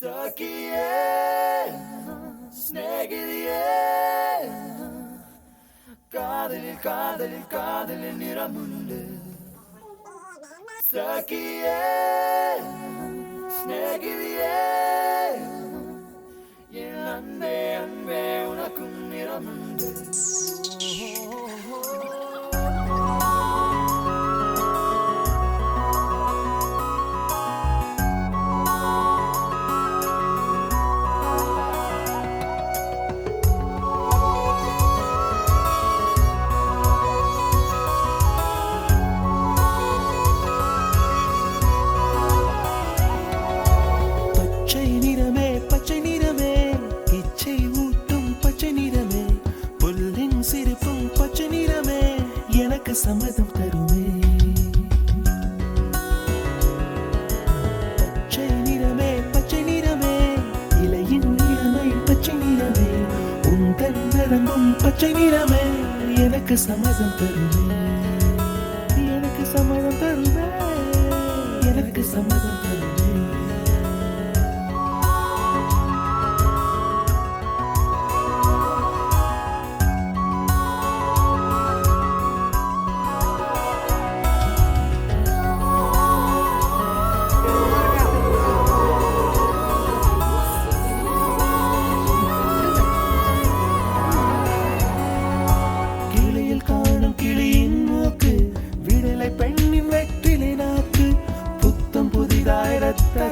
സഖിയേ സ്നേഹിതയേ കാതലിൽ കാതലിൽ കാതലിൽ നിറമുണ്ട് സഖിയേ സ്നേഹിതയേ N അன்பே അன்பே ഉനക്കും നിറമുണ്ട് சம்மதம் தருமே பச்சை நிறமே இலையின் நிறமை பச்சை நிறமே உந்தன் நரம்பும் பச்சை நிறமே எனக்கு சம்மதம் தருமே எனக்கு சம்மதம் தருமே எனக்கு சம்மதம் தருமே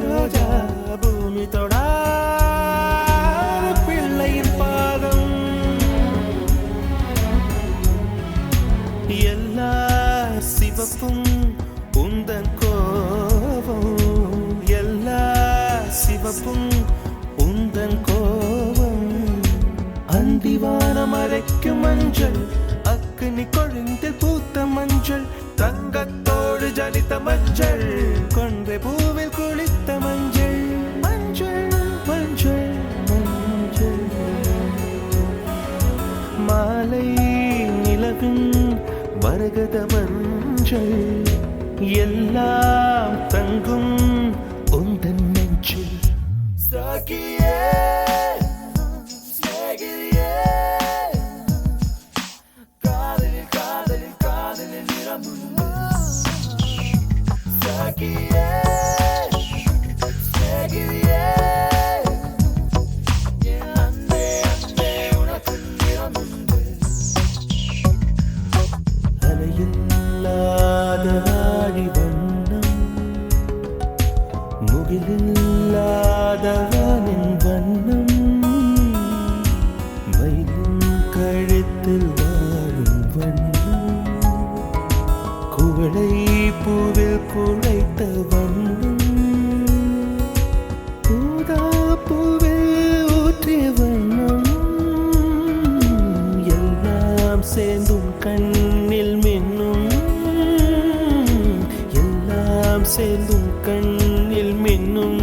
ரோஜா பூமி தொடா பிள்ளையின் பாதம் எல்லா சிவப்பும் உந்தன் கோபம் எல்லா சிவப்பும் உந்தன் கோபம் அந்திவானம் அரைக்கும் மஞ்சள் அக்னி கொழுந்தில் பூத்த மஞ்சள் தங்கத்தோடு ஜனித்த மஞ்சள் கொன்றை பூவில் குளித்த மஞ்சள் மஞ்சள் மஞ்சள் மஞ்சள் மாலை நிலவின் மரகத மஞ்சள் எல்லாம் தங்கும் உந்தன் நெஞ்சில் சகியே ஸ்நேகிதியே காதலில் காதலில் காதலில் நிறமுண்டு சகியே ஸ்நேகிதியே என் அன்பே அன்பே உனக்கு நிறமுண்டு அலையில்லாத ஆடி வண்ணம் முகிலில்லாத வானின் வண்ணம் மயிலின் கழுத்தில் வாழும் வண்ணம் குவளை பூவில் குழைத்த வண்ணம் ஊதா பூவில் ஊற்றிய வண்ணம் எல்லாம் சேர்ந்தும் கண்ணில் மின்னும் எல்லாம் சேர்ந்தும் கண்ணில் மின்னும்